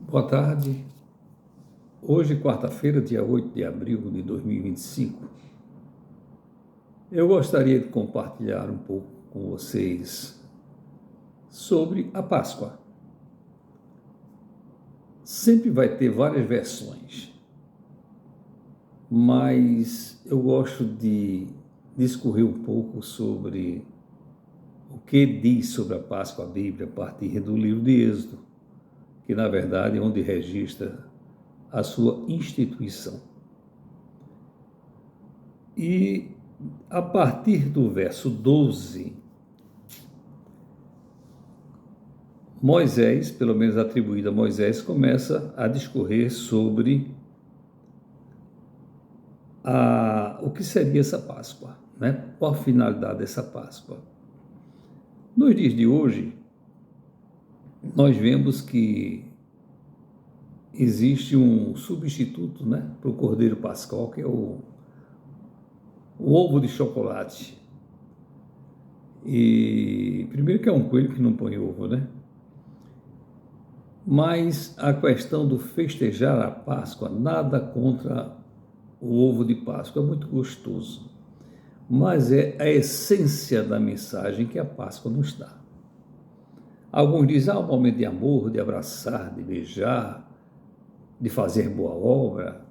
Boa tarde. Hoje, quarta-feira, dia 8 de abril de 2025, eu gostaria de compartilhar um pouco com vocês sobre a Páscoa. Sempre vai ter várias versões, mas eu gosto de discorrer um pouco sobre o que diz sobre a Páscoa a Bíblia a partir do livro de Êxodo, que na verdade é onde registra a sua instituição. E a partir do verso 12, Moisés, pelo menos atribuído a Moisés, começa a discorrer sobre o que seria essa Páscoa, né? Qual a finalidade dessa Páscoa. Nos dias de hoje, nós vemos que existe um substituto, né, para o Cordeiro Pascal, que é o ovo de chocolate. E primeiro que é um coelho que não põe ovo, né? Mas a questão do festejar a Páscoa, nada contra o ovo de Páscoa, é muito gostoso. Mas é a essência da mensagem que a Páscoa nos dá. Alguns dizem, um momento de amor, de abraçar, de beijar, de fazer boa obra.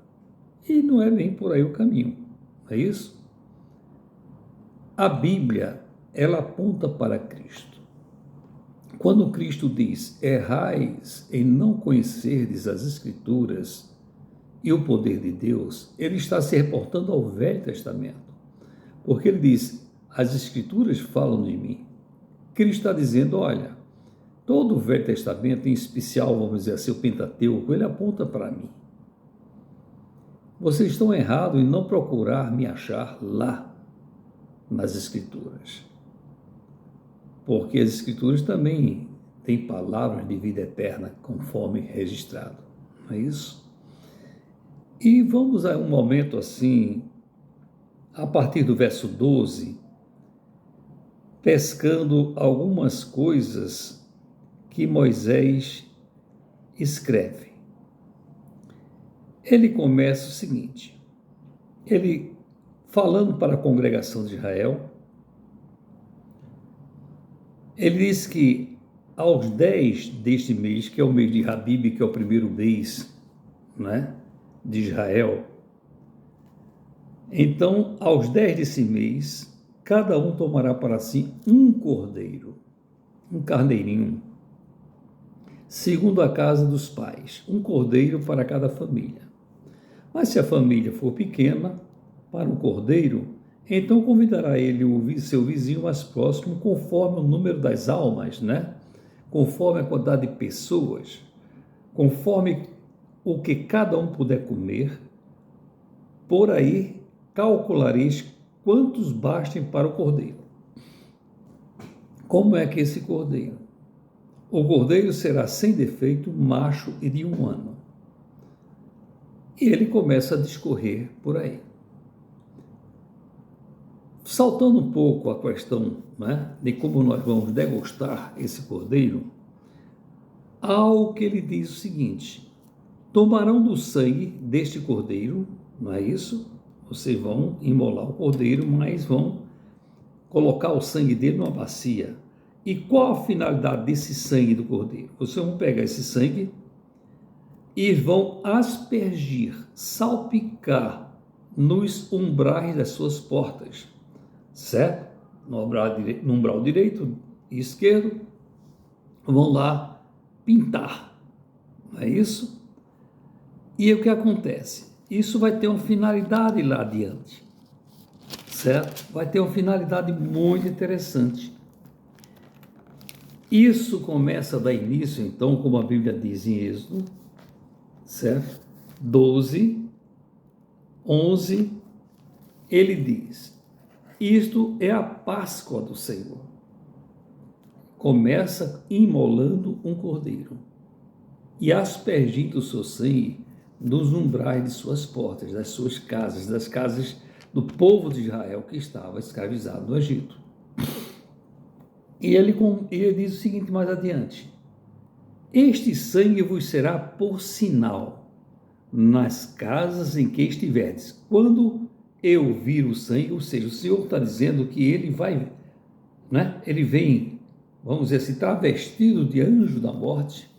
E não é bem por aí o caminho, não é isso? A Bíblia, ela aponta para Cristo. Quando Cristo diz, errais em não conhecerdes as Escrituras e o poder de Deus, ele está se reportando ao Velho Testamento. Porque ele diz, as Escrituras falam de mim. Cristo está dizendo, olha, todo o Velho Testamento, em especial, vamos dizer assim, o Pentateuco, ele aponta para mim. Vocês estão errados em não procurar me achar lá, nas Escrituras. Porque as Escrituras também têm palavras de vida eterna, conforme registrado. Não é isso? E vamos a um momento assim, a partir do verso 12, pescando algumas coisas que Moisés escreve. Ele começa o seguinte, ele falando para a congregação de Israel, ele diz que aos 10 deste mês, que é o mês de Abib, que é o primeiro mês, né, de Israel, então, aos 10 desse mês, cada um tomará para si um cordeiro, um carneirinho, segundo a casa dos pais, um cordeiro para cada família. Mas se a família for pequena, para um cordeiro, então convidará ele o seu vizinho mais próximo, conforme o número das almas, né? Conforme a quantidade de pessoas, conforme o que cada um puder comer, por aí calculareis quantos bastem para o cordeiro. Como é que esse cordeiro? O cordeiro será sem defeito, macho e de 1 ano. E ele começa a discorrer por aí. Saltando um pouco a questão, né, de como nós vamos degustar esse cordeiro, ao que ele diz o seguinte, tomarão do sangue deste cordeiro, não é isso? Vocês vão imolar o cordeiro, mas vão colocar o sangue dele numa bacia. E qual a finalidade desse sangue do cordeiro? Vocês vão pegar esse sangue e vão aspergir, salpicar nos umbrais das suas portas, certo? No umbral direito e esquerdo, vão lá pintar, não é isso? E o que acontece? Isso vai ter uma finalidade lá adiante, certo? Vai ter uma finalidade muito interessante. Isso começa a dar início, então, como a Bíblia diz em Êxodo, certo? 12, 11, ele diz, isto é a Páscoa do Senhor. Começa imolando um cordeiro e aspergindo o seu sangue nos umbrais de suas portas, das suas casas, das casas do povo de Israel que estava escravizado no Egito. E ele diz o seguinte mais adiante, Este sangue vos será por sinal nas casas em que estiverdes. Quando eu vir o sangue, ou seja, o Senhor está dizendo que ele vai, né? Ele vem, vamos dizer assim, travestido de anjo da morte,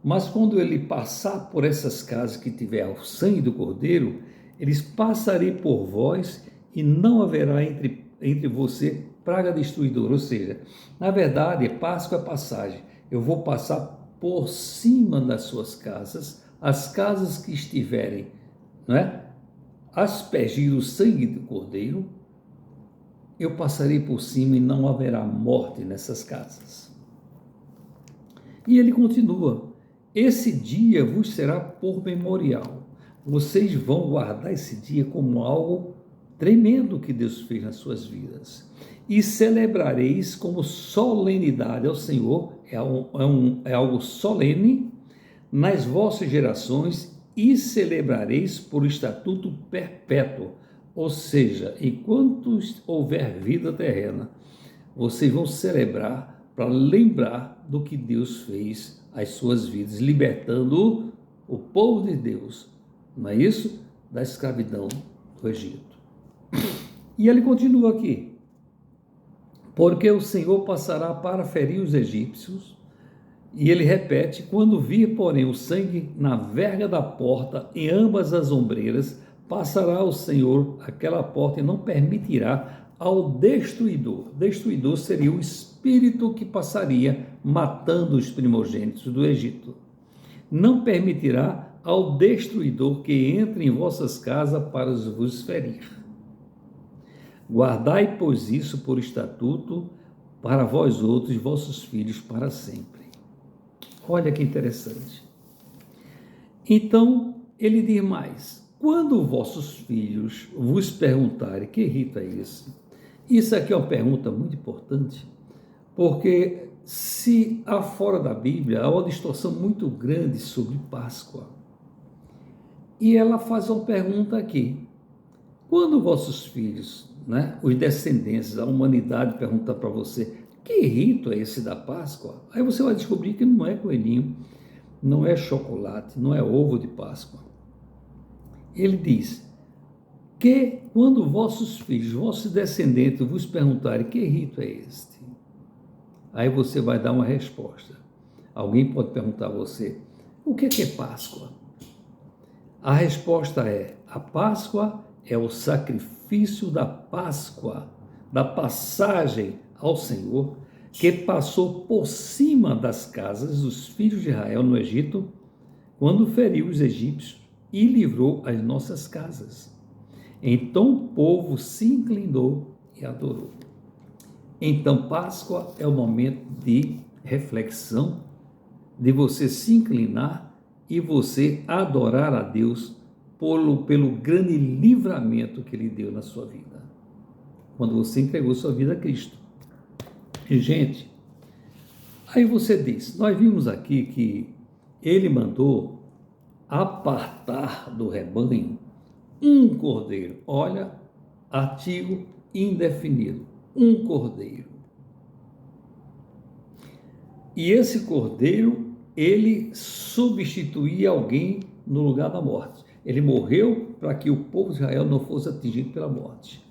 mas quando ele passar por essas casas que tiver o sangue do Cordeiro, eles passarem por vós e não haverá entre você praga destruidora. Ou seja, na verdade, Páscoa é passagem. Eu vou passar por cima das suas casas, as casas que estiverem, não é? Aspergir o sangue do Cordeiro, eu passarei por cima e não haverá morte nessas casas. E ele continua: esse dia vos será por memorial. Vocês vão guardar esse dia como algo tremendo que Deus fez nas suas vidas. E celebrareis como solenidade ao Senhor, é algo solene nas vossas gerações, e celebrareis por estatuto perpétuo. Ou seja, enquanto houver vida terrena, vocês vão celebrar para lembrar do que Deus fez às suas vidas, libertando o povo de Deus, não é isso? Da escravidão do Egito. E ele continua aqui: porque o Senhor passará para ferir os egípcios. E ele repete: quando vir, porém, o sangue na verga da porta, em ambas as ombreiras, passará o Senhor aquela porta e não permitirá ao destruidor. Destruidor seria o espírito que passaria matando os primogênitos do Egito. Não permitirá ao destruidor que entre em vossas casas para vos ferir. Guardai, pois, isso por estatuto para vós outros e vossos filhos para sempre. Olha que interessante. Então, ele diz mais: quando vossos filhos vos perguntarem que rito é esse? Isso aqui é uma pergunta muito importante, porque se há fora da Bíblia há uma distorção muito grande sobre Páscoa. E ela faz uma pergunta aqui: quando vossos filhos, né, os descendentes, a humanidade perguntar para você, que rito é esse da Páscoa? Aí você vai descobrir que não é coelhinho, não é chocolate, não é ovo de Páscoa. Ele diz que quando vossos filhos, vossos descendentes vos perguntarem que rito é este, aí você vai dar uma resposta. Alguém pode perguntar a você: o que é Páscoa? A resposta é: a Páscoa é o sacrifício da Páscoa, da passagem ao Senhor, que passou por cima das casas dos filhos de Israel no Egito, quando feriu os egípcios e livrou as nossas casas. Então o povo se inclinou e adorou. Então Páscoa é o momento de reflexão, de você se inclinar e você adorar a Deus pelo grande livramento que Ele deu na sua vida, quando você entregou sua vida a Cristo. E, gente, aí você diz: nós vimos aqui que Ele mandou apartar do rebanho um cordeiro. Olha, artigo indefinido, um cordeiro. E esse cordeiro, ele substituía alguém no lugar da morte. Ele morreu para que o povo de Israel não fosse atingido pela morte.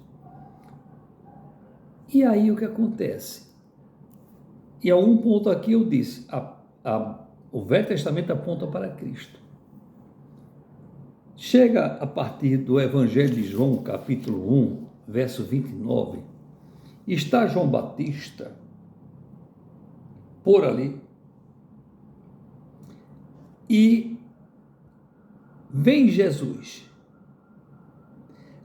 E aí o que acontece? E a um ponto aqui eu disse, o Velho Testamento aponta para Cristo. Chega a partir do Evangelho de João, capítulo 1, verso 29, está João Batista por ali e vem Jesus.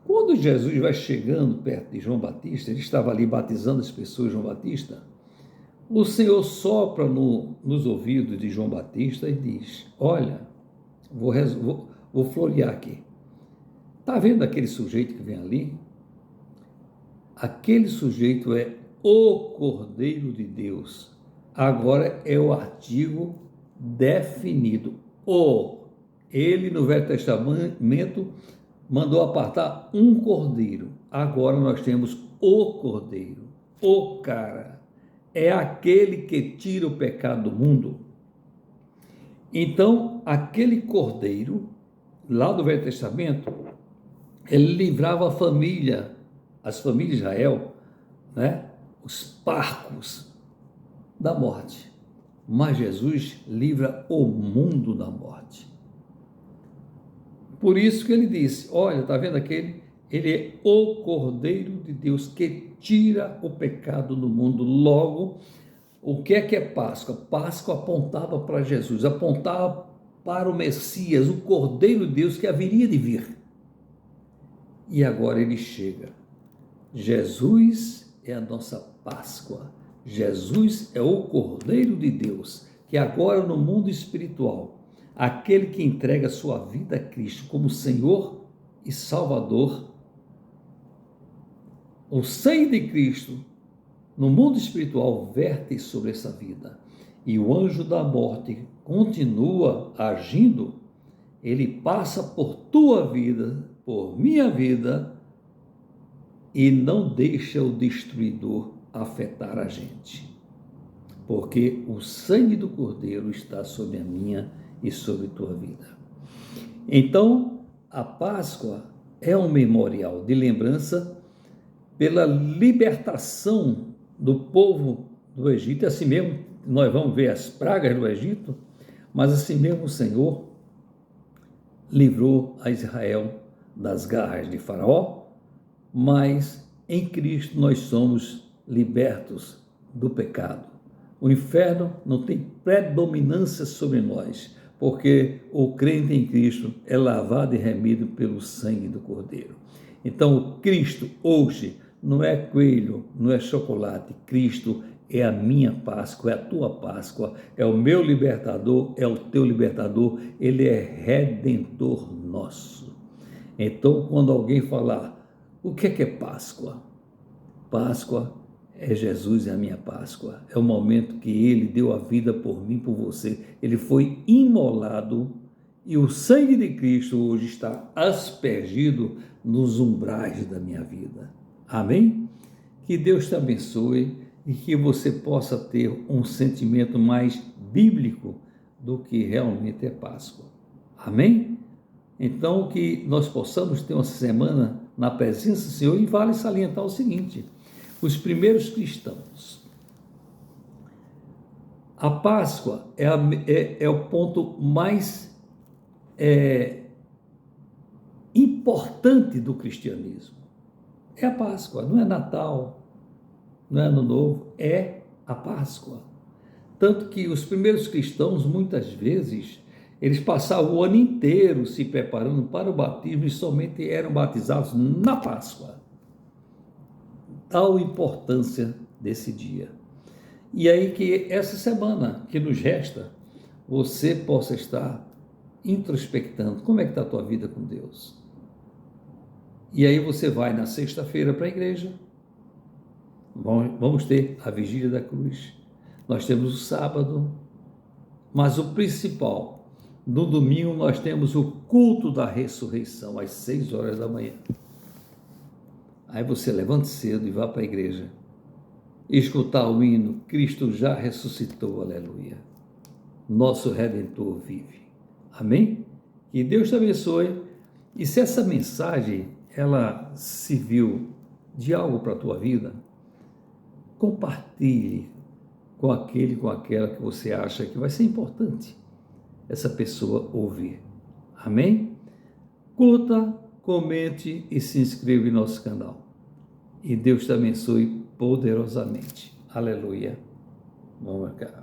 Quando Jesus vai chegando perto de João Batista, ele estava ali batizando as pessoas, João Batista, o Senhor sopra nos ouvidos de João Batista e diz: olha, vou florear aqui. Está vendo aquele sujeito que vem ali? Aquele sujeito é o Cordeiro de Deus. Agora é o artigo definido. Ele no Velho Testamento mandou apartar um cordeiro. Agora nós temos o Cordeiro. O cara é aquele que tira o pecado do mundo. Então, aquele cordeiro, lá do Velho Testamento, ele livrava a família, as famílias de Israel, né? Os parcos da morte. Mas Jesus livra o mundo da morte. Por isso que ele disse, olha, está vendo aquele? Ele é o Cordeiro de Deus que tira o pecado do mundo. Logo, o que é Páscoa? Páscoa apontava para Jesus, apontava para o Messias, o Cordeiro de Deus que haveria de vir. E agora ele chega. Jesus é a nossa Páscoa. Jesus é o Cordeiro de Deus, que agora no mundo espiritual, aquele que entrega sua vida a Cristo como Senhor e Salvador, o sangue de Cristo no mundo espiritual verte sobre essa vida. E o anjo da morte continua agindo, ele passa por tua vida, por minha vida, e não deixa o destruidor afetar a gente. Porque o sangue do Cordeiro está sobre a minha e sobre tua vida. Então, a Páscoa é um memorial de lembrança pela libertação do povo do Egito. Assim mesmo, nós vamos ver as pragas do Egito, mas assim mesmo o Senhor livrou a Israel das garras de Faraó, mas em Cristo nós somos libertos do pecado. O inferno não tem predominância sobre nós, porque o crente em Cristo é lavado e remido pelo sangue do Cordeiro. Então, o Cristo hoje não é coelho, não é chocolate. Cristo é a minha Páscoa, é a tua Páscoa, é o meu libertador, é o teu libertador. Ele é redentor nosso. Então, quando alguém falar, o que é Páscoa? Páscoa é Jesus, é a minha Páscoa. É o momento que ele deu a vida por mim, por você. Ele foi imolado e o sangue de Cristo hoje está aspergido nos umbrais da minha vida. Amém? Que Deus te abençoe e que você possa ter um sentimento mais bíblico do que realmente é Páscoa. Amém? Então, que nós possamos ter uma semana na presença do Senhor. E vale salientar o seguinte: os primeiros cristãos, a Páscoa é o ponto mais importante do cristianismo. É a Páscoa, não é Natal, não é Ano Novo, é a Páscoa. Tanto que os primeiros cristãos, muitas vezes, eles passavam o ano inteiro se preparando para o batismo e somente eram batizados na Páscoa. Tal importância desse dia. E aí que essa semana que nos resta, você possa estar introspectando como é que está a tua vida com Deus. E aí você vai na sexta-feira para a igreja, vamos ter a vigília da cruz, nós temos o sábado, mas o principal, no domingo nós temos o culto da ressurreição, às 6 horas da manhã. Aí você levanta cedo e vá para a igreja, escutar o hino, Cristo já ressuscitou, aleluia. Nosso Redentor vive. Amém? Que Deus te abençoe. E se essa mensagem, ela serviu de algo para a tua vida, compartilhe com aquele, com aquela que você acha que vai ser importante essa pessoa ouvir. Amém? Curta, comente e se inscreva em nosso canal. E Deus te abençoe poderosamente. Aleluia. Vamos cá.